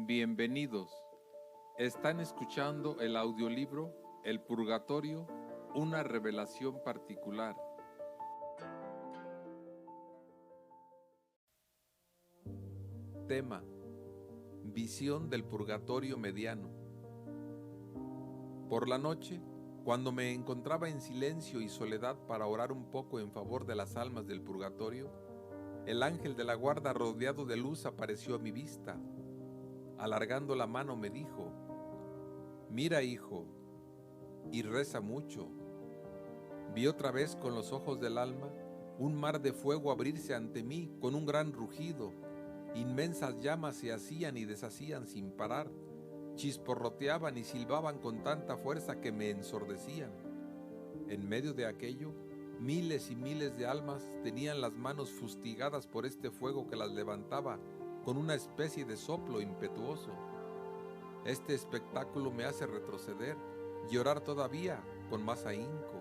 Bienvenidos. Están escuchando el audiolibro El Purgatorio, una revelación particular. Tema: Visión del Purgatorio Mediano. Por la noche, cuando me encontraba en silencio y soledad para orar un poco en favor de las almas del purgatorio, el ángel de la guarda rodeado de luz apareció a mi vista. Alargando la mano me dijo: «Mira, hijo, y reza mucho». Vi otra vez con los ojos del alma un mar de fuego abrirse ante mí con un gran rugido. Inmensas llamas se hacían y deshacían sin parar, chisporroteaban y silbaban con tanta fuerza que me ensordecían. En medio de aquello, miles y miles de almas tenían las manos fustigadas por este fuego que las levantaba con una especie de soplo impetuoso. Este espectáculo me hace retroceder y orar todavía con más ahínco,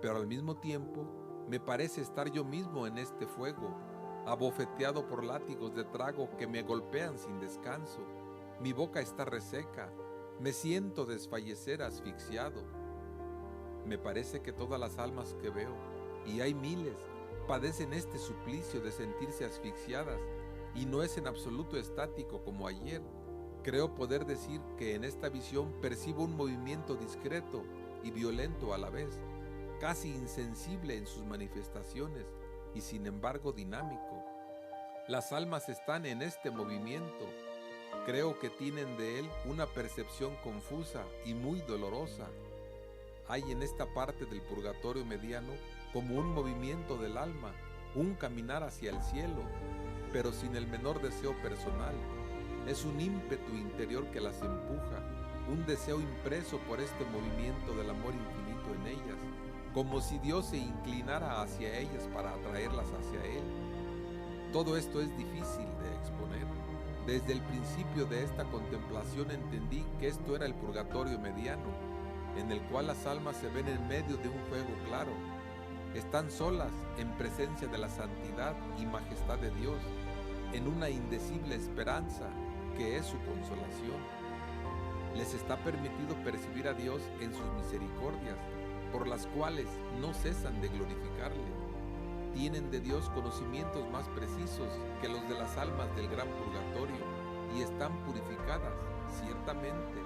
pero al mismo tiempo me parece estar yo mismo en este fuego, abofeteado por látigos de trago que me golpean sin descanso. Mi boca está reseca, me siento desfallecer asfixiado. Me parece que todas las almas que veo, y hay miles, padecen este suplicio de sentirse asfixiadas, y no es en absoluto estático como ayer. Creo poder decir que en esta visión percibo un movimiento discreto y violento a la vez, casi insensible en sus manifestaciones y sin embargo dinámico. Las almas están en este movimiento. Creo que tienen de él una percepción confusa y muy dolorosa. Hay en esta parte del purgatorio mediano como un movimiento del alma, un caminar hacia el cielo, pero sin el menor deseo personal. Es un ímpetu interior que las empuja, un deseo impreso por este movimiento del amor infinito en ellas, como si Dios se inclinara hacia ellas para atraerlas hacia Él. Todo esto es difícil de exponer. Desde el principio de esta contemplación entendí que esto era el purgatorio mediano, en el cual las almas se ven en medio de un fuego claro. Están solas en presencia de la santidad y majestad de Dios, en una indecible esperanza que es su consolación. Les está permitido percibir a Dios en sus misericordias, por las cuales no cesan de glorificarle. Tienen de Dios conocimientos más precisos que los de las almas del gran purgatorio y están purificadas, ciertamente,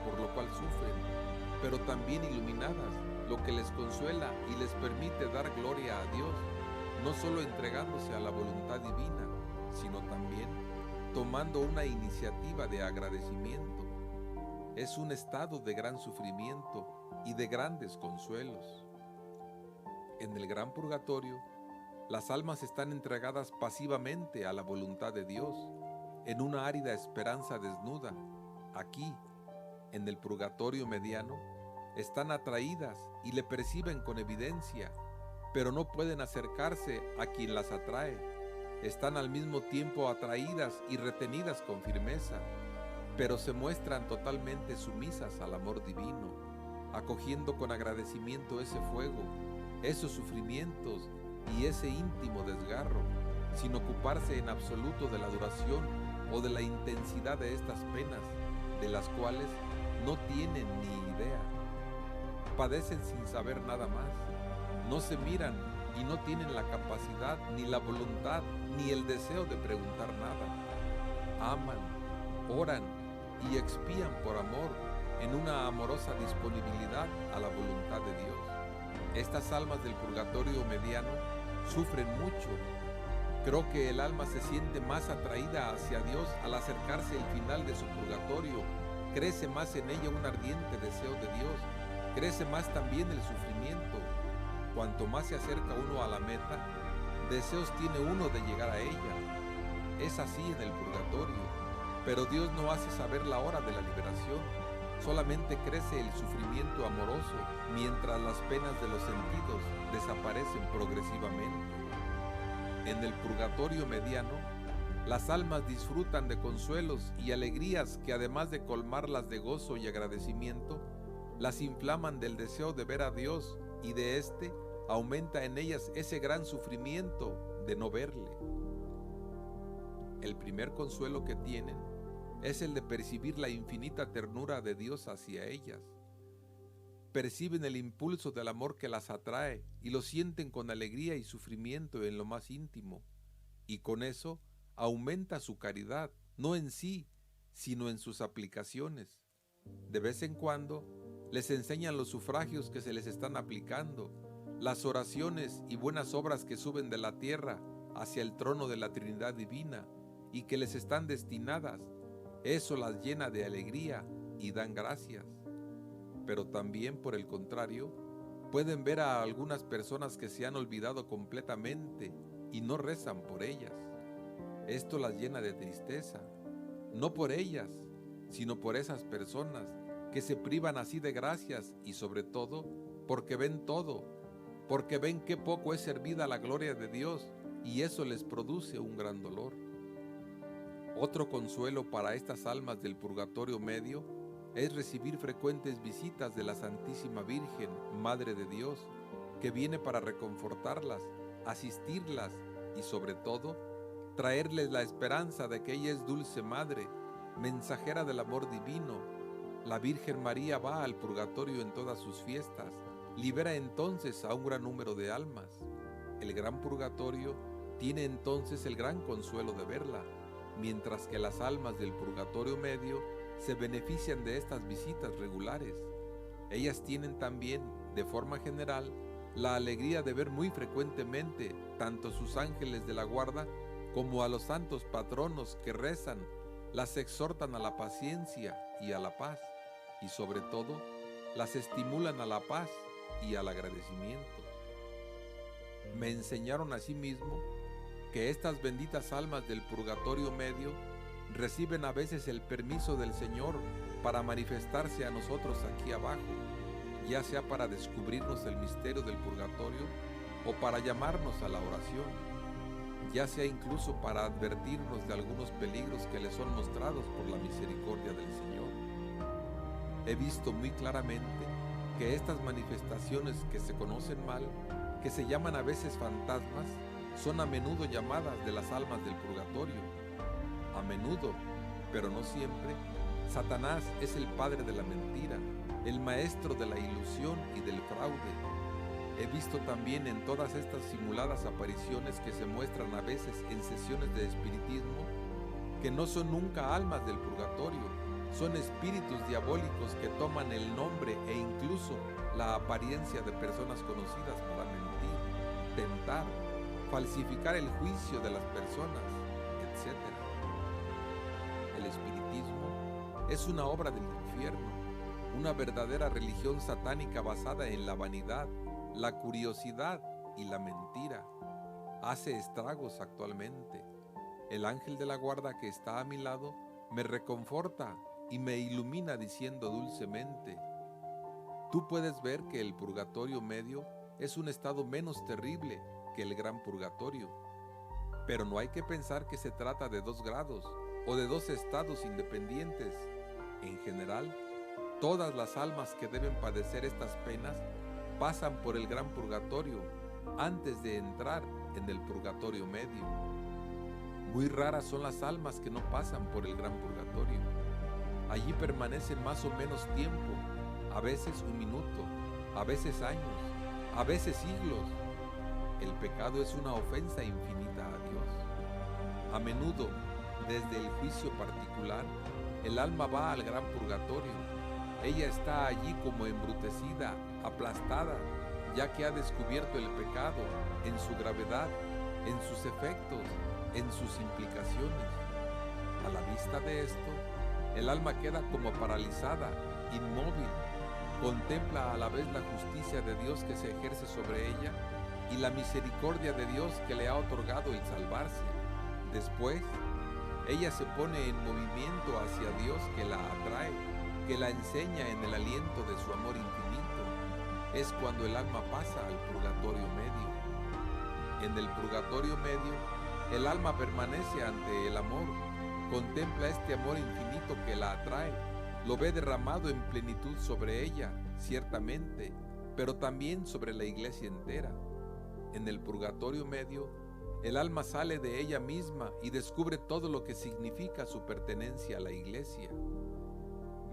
por lo cual sufren, pero también iluminadas, lo que les consuela y les permite dar gloria a Dios, no solo entregándose a la voluntad divina, sino también tomando una iniciativa de agradecimiento. Es un estado de gran sufrimiento y de grandes consuelos. En el gran purgatorio, las almas están entregadas pasivamente a la voluntad de Dios, en una árida esperanza desnuda. Aquí, en el purgatorio mediano, están atraídas y le perciben con evidencia, pero no pueden acercarse a quien las atrae. Están al mismo tiempo atraídas y retenidas con firmeza, pero se muestran totalmente sumisas al amor divino, acogiendo con agradecimiento ese fuego, esos sufrimientos y ese íntimo desgarro, sin ocuparse en absoluto de la duración o de la intensidad de estas penas, de las cuales no tienen ni idea. Padecen sin saber nada más, no se miran y no tienen la capacidad, ni la voluntad, ni el deseo de preguntar nada. Aman, oran y expían por amor, en una amorosa disponibilidad a la voluntad de Dios. Estas almas del purgatorio mediano sufren mucho. Creo que el alma se siente más atraída hacia Dios al acercarse el final de su purgatorio. Crece más en ella un ardiente deseo de Dios. Crece más también el sufrimiento. Cuanto más se acerca uno a la meta, deseos tiene uno de llegar a ella. Es así en el purgatorio, pero Dios no hace saber la hora de la liberación. Solamente crece el sufrimiento amoroso, mientras las penas de los sentidos desaparecen progresivamente. En el purgatorio mediano, las almas disfrutan de consuelos y alegrías que, además de colmarlas de gozo y agradecimiento, las inflaman del deseo de ver a Dios, y de éste aumenta en ellas ese gran sufrimiento de no verle. El primer consuelo que tienen es el de percibir la infinita ternura de Dios hacia ellas. Perciben el impulso del amor que las atrae y lo sienten con alegría y sufrimiento en lo más íntimo, y con eso aumenta su caridad, no en sí, sino en sus aplicaciones. De vez en cuando les enseñan los sufragios que se les están aplicando, las oraciones y buenas obras que suben de la tierra hacia el trono de la Trinidad Divina y que les están destinadas. Eso las llena de alegría y dan gracias. Pero también, por el contrario, pueden ver a algunas personas que se han olvidado completamente y no rezan por ellas. Esto las llena de tristeza, no por ellas, sino por esas personas que se privan así de gracias y sobre todo porque ven todo, porque ven qué poco es servida la gloria de Dios y eso les produce un gran dolor. Otro consuelo para estas almas del purgatorio medio es recibir frecuentes visitas de la Santísima Virgen, Madre de Dios, que viene para reconfortarlas, asistirlas y sobre todo, traerles la esperanza de que ella es dulce Madre, mensajera del amor divino. La Virgen María va al purgatorio en todas sus fiestas, libera entonces a un gran número de almas. El gran purgatorio tiene entonces el gran consuelo de verla, mientras que las almas del purgatorio medio se benefician de estas visitas regulares. Ellas tienen también, de forma general, la alegría de ver muy frecuentemente tanto sus ángeles de la guarda como a los santos patronos que rezan, las exhortan a la paciencia y a la paz, y sobre todo, las estimulan a la paz y al agradecimiento. Me enseñaron asimismo que estas benditas almas del purgatorio medio reciben a veces el permiso del Señor para manifestarse a nosotros aquí abajo, ya sea para descubrirnos el misterio del purgatorio o para llamarnos a la oración, ya sea incluso para advertirnos de algunos peligros que les son mostrados por la misericordia del Señor. He visto muy claramente que estas manifestaciones que se conocen mal, que se llaman a veces fantasmas, son a menudo llamadas de las almas del purgatorio. A menudo, pero no siempre, Satanás es el padre de la mentira, el maestro de la ilusión y del fraude. He visto también en todas estas simuladas apariciones que se muestran a veces en sesiones de espiritismo, que no son nunca almas del purgatorio, son espíritus diabólicos que toman el nombre e incluso la apariencia de personas conocidas para mentir, tentar, falsificar el juicio de las personas, etc. El espiritismo es una obra del infierno, una verdadera religión satánica basada en la vanidad, la curiosidad y la mentira. Hace estragos actualmente. El ángel de la guarda que está a mi lado me reconforta y me ilumina diciendo dulcemente: tú puedes ver que el purgatorio medio es un estado menos terrible que el gran purgatorio, pero no hay que pensar que se trata de 2 grados o de 2 estados independientes. En general, todas las almas que deben padecer estas penas pasan por el gran purgatorio antes de entrar en el purgatorio medio. Muy raras son las almas que no pasan por el gran purgatorio. Allí permanecen más o menos tiempo, a veces 1 minuto, a veces años, a veces siglos. El pecado es una ofensa infinita a Dios. A menudo, desde el juicio particular, el alma va al gran purgatorio. Ella está allí como embrutecida, aplastada, ya que ha descubierto el pecado en su gravedad, en sus efectos, en sus implicaciones. A la vista de esto, el alma queda como paralizada, inmóvil, contempla a la vez la justicia de Dios que se ejerce sobre ella y la misericordia de Dios que le ha otorgado el salvarse. Después, ella se pone en movimiento hacia Dios que la atrae, que la enseña en el aliento de su amor infinito. Es cuando el alma pasa al purgatorio medio. En el purgatorio medio, el alma permanece ante el amor, contempla este amor infinito que la atrae, lo ve derramado en plenitud sobre ella, ciertamente, pero también sobre la iglesia entera. En el purgatorio medio, El alma sale de ella misma y descubre todo lo que significa su pertenencia a la iglesia.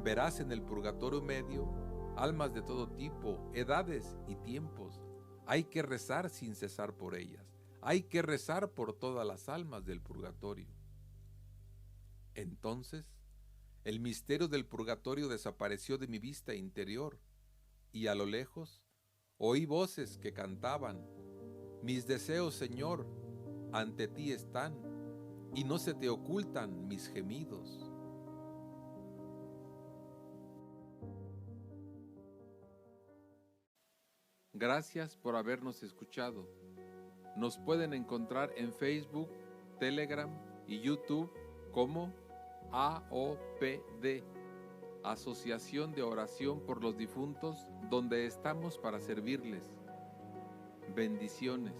Verás en el purgatorio medio almas de todo tipo, edades y tiempos. Hay que rezar sin cesar por ellas. Hay que rezar por todas las almas del purgatorio. Entonces, el misterio del purgatorio desapareció de mi vista interior, y a lo lejos oí voces que cantaban: mis deseos, Señor, ante ti están, y no se te ocultan mis gemidos. Gracias por habernos escuchado. Nos pueden encontrar en Facebook, Telegram y YouTube como AOPD, Asociación de Oración por los Difuntos, donde estamos para servirles. Bendiciones.